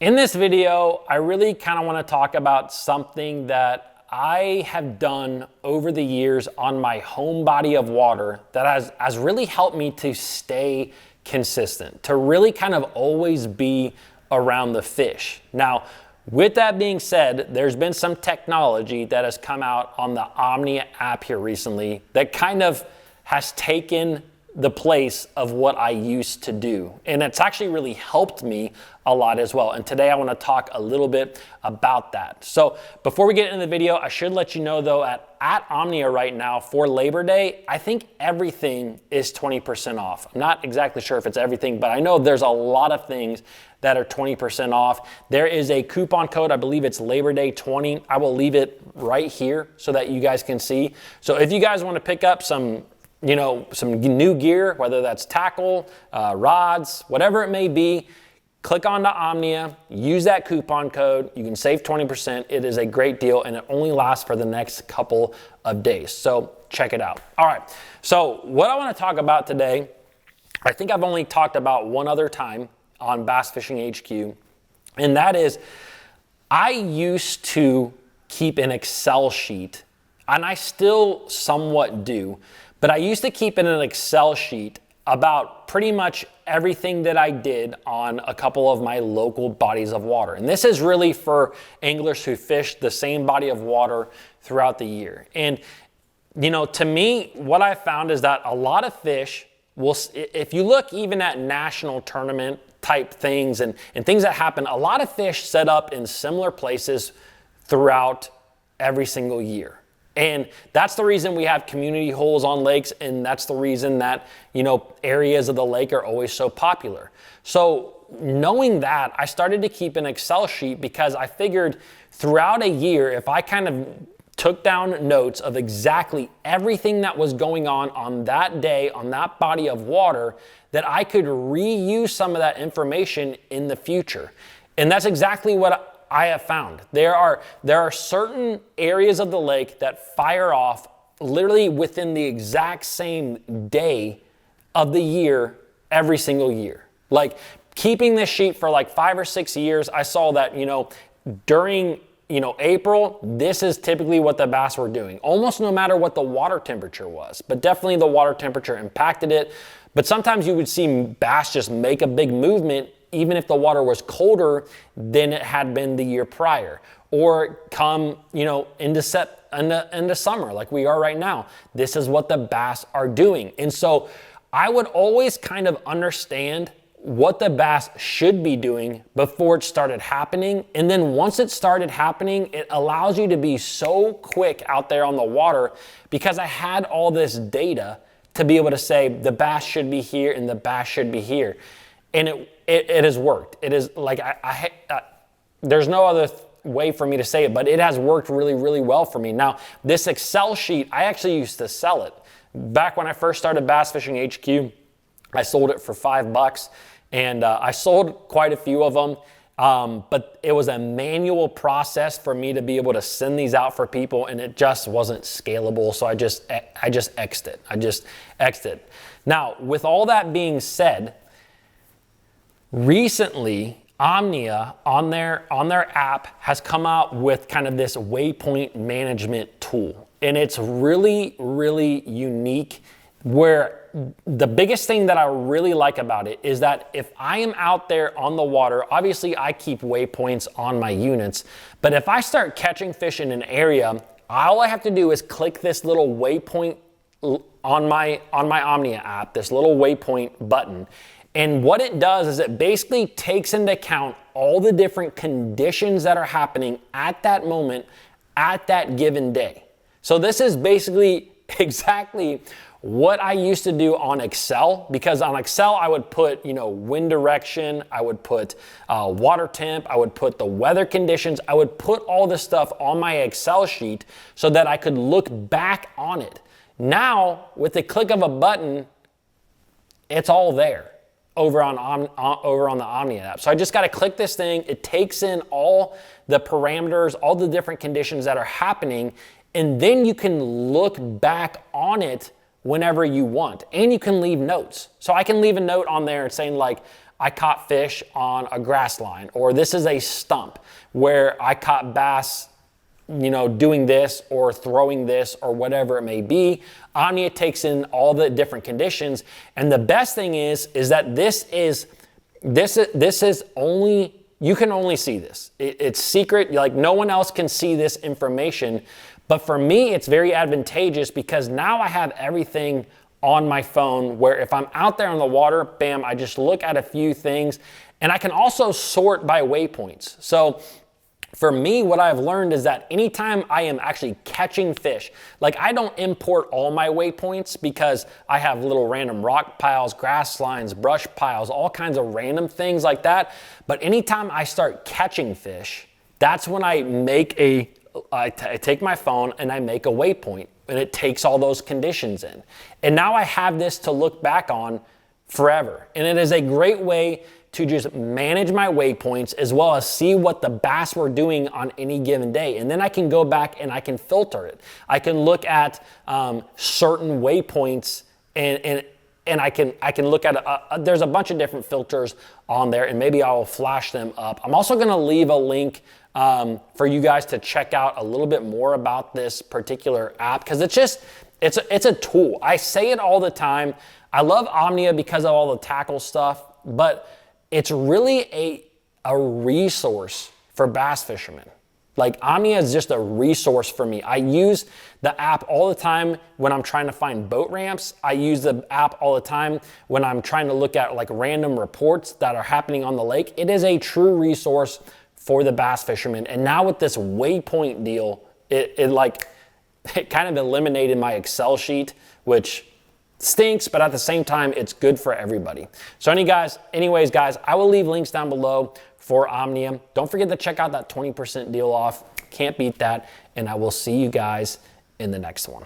In this video, I really kind of want to talk about something that I have done over the years on my home body of water that has really helped me to stay consistent, to really kind of always be around the fish. Now, with that being said, there's been some technology that has come out on the Omnia app here recently that kind of has taken the place of what I used to do. And it's actually really helped me a lot as well. And today I want to talk a little bit about that. So before we get into the video, I should let you know though, at Omnia right now for Labor Day, I think everything is 20% off. I'm not exactly sure if it's everything, but I know there's a lot of things that are 20% off. There is a coupon code, I believe it's Labor Day 20. I will leave it right here so that you guys can see. So if you guys want to pick up some new gear, whether that's tackle, rods, whatever it may be, click on to Omnia, use that coupon code. You can save 20%. It is a great deal and it only lasts for the next couple of days. So check it out. All right. So what I want to talk about today, I think I've only talked about one other time on Bass Fishing HQ, and that is I used to keep an Excel sheet, and I still somewhat do, but I used to keep in an Excel sheet about pretty much everything that I did on a couple of my local bodies of water. And this is really for anglers who fish the same body of water throughout the year. And, to me, what I found is that a lot of fish will, if you look even at national tournament type things and things that happen, a lot of fish set up in similar places throughout every single year. And that's the reason we have community holes on lakes, and that's the reason that, areas of the lake are always so popular. So knowing that, I started to keep an Excel sheet because I figured throughout a year, if I kind of took down notes of exactly everything that was going on that day, on that body of water, that I could reuse some of that information in the future. And that's exactly what I have found. There are certain areas of the lake that fire off literally within the exact same day of the year every single year. Like keeping this sheet for like 5 or 6 years, I saw that, during April, this is typically what the bass were doing, almost no matter what the water temperature was, but definitely the water temperature impacted it. But sometimes you would see bass just make a big movement even if the water was colder than it had been the year prior, or come, into summer like we are right now. This is what the bass are doing. And so I would always kind of understand what the bass should be doing before it started happening. And then once it started happening, it allows you to be so quick out there on the water because I had all this data to be able to say the bass should be here and the bass should be here. And it has worked. It is like, there's no other way for me to say it, but it has worked really, really well for me. Now, this Excel sheet, I actually used to sell it. Back when I first started Bass Fishing HQ, I sold it for $5, and I sold quite a few of them. But it was a manual process for me to be able to send these out for people, and it just wasn't scalable. So I just X'd it. I just X'd it. Now, with all that being said, recently, Omnia on their app has come out with kind of this waypoint management tool. And it's really, really unique, where the biggest thing that I really like about it is that if I am out there on the water, obviously I keep waypoints on my units, but if I start catching fish in an area, all I have to do is click this little waypoint on my Omnia app, this little waypoint button. And what it does is it basically takes into account all the different conditions that are happening at that moment, at that given day. So this is basically exactly what I used to do on Excel, because on Excel I would put, wind direction, I would put water temp, I would put the weather conditions, I would put all this stuff on my Excel sheet so that I could look back on it. Now, with the click of a button, it's all there over on the Omnia app. So I just got to click this thing. It takes in all the parameters, all the different conditions that are happening, and then you can look back on it whenever you want, and you can leave notes. So I can leave a note on there saying like, I caught fish on a grass line, or this is a stump where I caught bass, you know, doing this or throwing this or whatever it may be. Omnia takes in all the different conditions. And the best thing is that this is only, you can only see this. It's secret, like no one else can see this information. But for me, it's very advantageous because now I have everything on my phone where if I'm out there on the water, bam, I just look at a few things, and I can also sort by waypoints. So for me, what I've learned is that anytime I am actually catching fish, like I don't import all my waypoints because I have little random rock piles, grass lines, brush piles, all kinds of random things like that. But anytime I start catching fish, that's when I make I take my phone and I make a waypoint, and it takes all those conditions in. And now I have this to look back on forever. And it is a great way to just manage my waypoints as well as see what the bass were doing on any given day. And then I can go back and I can filter it. I can look at certain waypoints and I can look at, there's a bunch of different filters on there, and maybe I will flash them up. I'm also gonna leave a link for you guys to check out a little bit more about this particular app, because it's a tool. I say it all the time. I love Omnia because of all the tackle stuff, but it's really a resource for bass fishermen. Like Omnia is just a resource for me. I use the app all the time when I'm trying to find boat ramps. I use the app all the time when I'm trying to look at like random reports that are happening on the lake. It is a true resource for the bass fisherman. And now with this waypoint deal, it kind of eliminated my Excel sheet, which stinks, but at the same time, it's good for everybody. So anyways, guys, I will leave links down below for Omnia. Don't forget to check out that 20% deal off. Can't beat that. And I will see you guys in the next one.